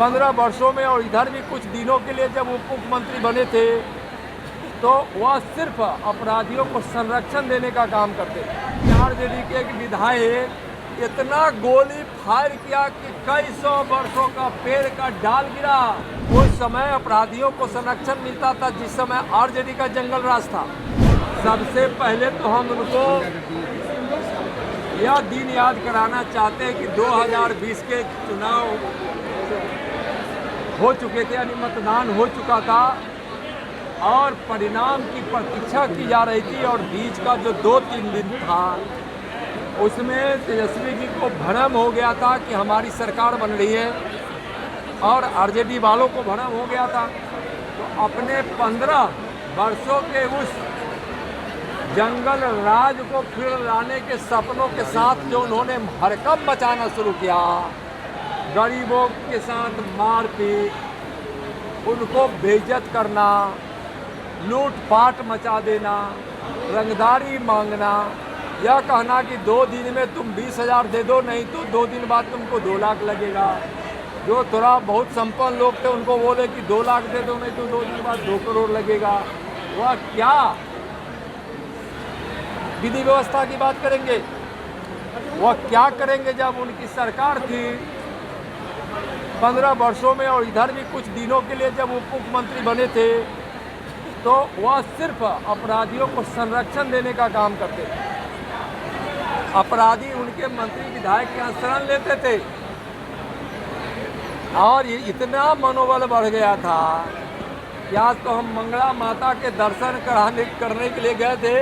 15 वर्षों में और इधर भी कुछ दिनों के लिए जब उप मुख्यमंत्री बने थे तो वह सिर्फ अपराधियों को संरक्षण देने का काम करते थे। आरजेडी के एक विधायक इतना गोली फायर किया कि कई सौ वर्षों का पेड़ का डाल गिरा। उस समय अपराधियों को संरक्षण मिलता था जिस समय आरजेडी का जंगल राज था। सबसे पहले तो हम उनको यह दिन याद कराना चाहते हैं कि 2020 के चुनाव हो चुके थे, यानी मतदान हो चुका था और परिणाम की प्रतीक्षा की जा रही थी। और बीच का जो 2-3 दिन था उसमें तेजस्वी जी को भ्रम हो गया था कि हमारी सरकार बन रही है और आरजेडी वालों को भ्रम हो गया था। तो अपने 15 वर्षों के उस जंगल राज को फिर लाने के सपनों के साथ जो उन्होंने हरकंप मचाना शुरू किया, गरीबों के साथ मारपीट, उनको बेइज्जत करना, लूटपाट मचा देना, रंगदारी मांगना, यह कहना कि 2 दिन में तुम 20,000 दे दो, नहीं तो 2 दिन बाद तुमको 2 लाख लगेगा। जो थोड़ा बहुत संपन्न लोग थे उनको बोले कि 2 लाख दे दो, नहीं तो 2 दिन बाद 2 करोड़ लगेगा। वह क्या विधि व्यवस्था की बात करेंगे? वह क्या करेंगे जब उनकी सरकार थी 15 वर्षों में और इधर भी कुछ दिनों के लिए जब उप मुख्यमंत्री बने थे तो वह सिर्फ अपराधियों को संरक्षण देने का काम करते थे। अपराधी उनके मंत्री विधायक के यहाँ शरण लेते थे और ये इतना मनोबल बढ़ गया था कि आज तो हम मंगला माता के दर्शन करने के लिए गए थे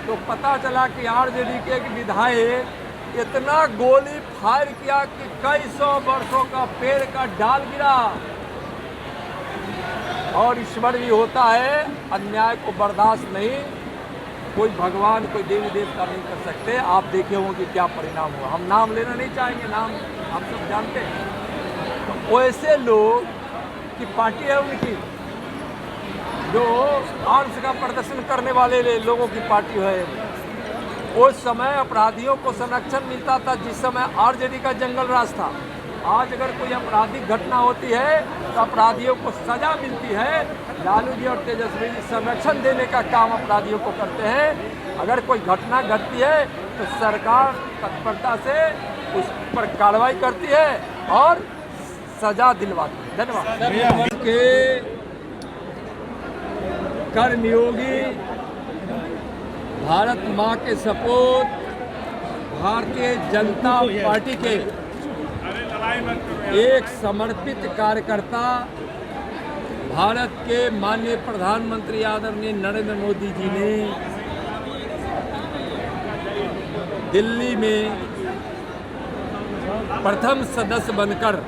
तो पता चला कि आरजेडी के एक विधायक इतना गोली फायर किया कि कई सौ वर्षों का पेड़ का डाल गिरा। और ईश्वर भी होता है, अन्याय को बर्दाश्त नहीं, कोई भगवान कोई देवी देवता नहीं कर सकते। आप देखे होंगे कि क्या परिणाम हुआ। हम नाम लेना नहीं चाहेंगे, नाम हम सब जानते हैं। तो वैसे लोग की पार्टी है उनकी जो आर्म्स का प्रदर्शन करने वाले लोगों की पार्टी है। उस समय अपराधियों को संरक्षण मिलता था जिस समय आरजेडी का जंगल राज था। आज अगर कोई आपराधिक घटना होती है तो अपराधियों को सजा मिलती है। लालू जी और तेजस्वी जी संरक्षण देने का काम अपराधियों को करते हैं। अगर कोई घटना घटती है तो सरकार तत्परता से उस पर कार्रवाई करती है और सजा दिलवाती है। धन्यवाद। कर्मयोगी, भारत माँ के सपूत, भारतीय जनता पार्टी के एक समर्पित कार्यकर्ता, भारत के माननीय प्रधानमंत्री आदरणीय नरेंद्र मोदी जी ने दिल्ली में प्रथम सदस्य बनकर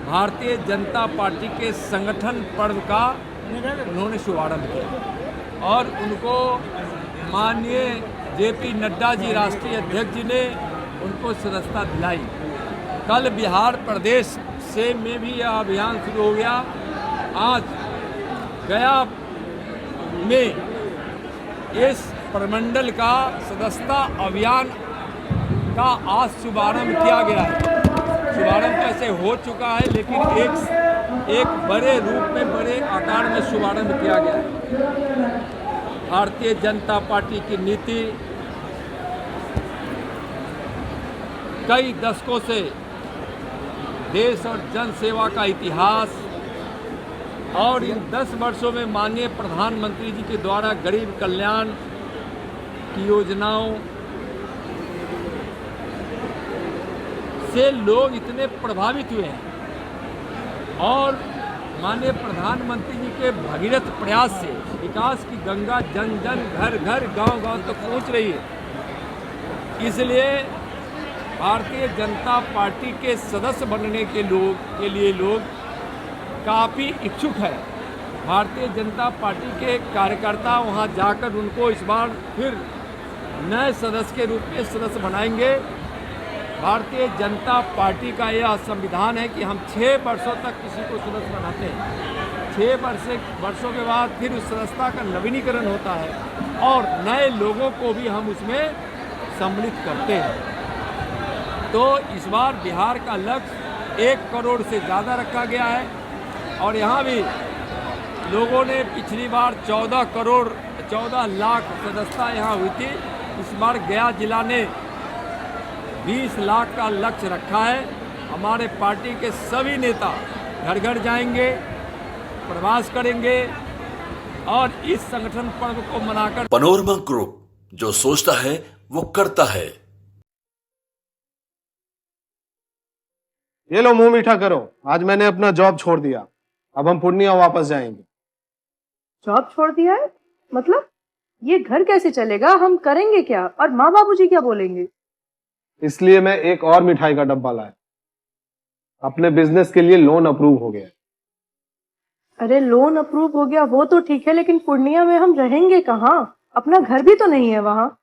भारतीय जनता पार्टी के संगठन पर्व का उन्होंने शुभारंभ किया और उनको माननीय जेपी नड्डा जी राष्ट्रीय अध्यक्ष जी ने उनको सदस्यता दिलाई। कल बिहार प्रदेश से में भी यह अभियान शुरू हो गया। आज गया में इस प्रमंडल का सदस्यता अभियान का आज शुभारंभ किया गया है। शुभारंभ कैसे हो चुका है लेकिन एक बड़े रूप में, बड़े आकार में शुभारंभ किया गया है। भारतीय जनता पार्टी की नीति कई दशकों से देश और जन सेवा का इतिहास और इन 10 वर्षों में माननीय प्रधानमंत्री जी के द्वारा गरीब कल्याण की योजनाओं से लोग इतने प्रभावित हुए हैं और माननीय प्रधानमंत्री जी के भगीरथ प्रयास से विकास की गंगा जन जन घर घर गांव गांव तक पहुंच रही है। इसलिए भारतीय जनता पार्टी के सदस्य बनने के लिए लोग काफ़ी इच्छुक है। भारतीय जनता पार्टी के कार्यकर्ता वहां जाकर उनको इस बार फिर नए सदस्य के रूप में सदस्य बनाएंगे। भारतीय जनता पार्टी का यह संविधान है कि हम 6 वर्षों तक किसी को सदस्य बनाते हैं। 6 वर्षों के बाद फिर उस सदस्यता का नवीनीकरण होता है और नए लोगों को भी हम उसमें सम्मिलित करते हैं। तो इस बार बिहार का लक्ष्य 1 करोड़ से ज़्यादा रखा गया है। और यहाँ भी लोगों ने पिछली बार 14 लाख सदस्यता यहाँ हुई थी। इस बार गया जिला ने 20 लाख का लक्ष्य रखा है। हमारे पार्टी के सभी नेता घर घर जाएंगे, प्रवास करेंगे और इस संगठन पर्व को मनाकर पैनोरमा ग्रुप, जो सोचता है वो करता है। ये लो मुंह मीठा करो, आज मैंने अपना जॉब छोड़ दिया, अब हम पूर्णिया वापस जाएंगे। जॉब छोड़ दिया है? मतलब ये घर कैसे चलेगा? हम करेंगे क्या? और माँ बाबूजी क्या बोलेंगे? इसलिए मैं एक और मिठाई का डब्बा लाया। अपने बिजनेस के लिए लोन अप्रूव हो गया। अरे लोन अप्रूव हो गया वो तो ठीक है, लेकिन पूर्णिया में हम रहेंगे कहाँ? अपना घर भी तो नहीं है वहाँ।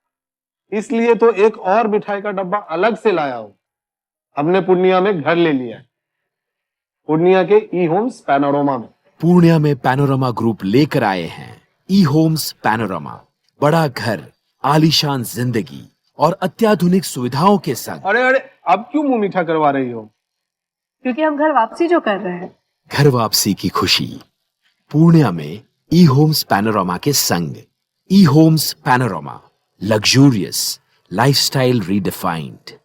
इसलिए तो एक और मिठाई का डब्बा अलग से लाया हूँ। हमने पूर्णिया में घर ले लिया है, पूर्णिया के ई होम्स पैनोरमा में। पूर्णिया में पैनोरमा ग्रुप लेकर आए हैं ई होम्स पैनोरमा। बड़ा घर, आलीशान जिंदगी और अत्याधुनिक सुविधाओं के संग। अरे अरे, अब क्यों मुंह मीठा करवा रही हो? क्योंकि हम घर वापसी जो कर रहे हैं। घर वापसी की खुशी पूर्णिया में ई होम्स पैनोरमा के संग। ई homes panorama, luxurious lifestyle redefined.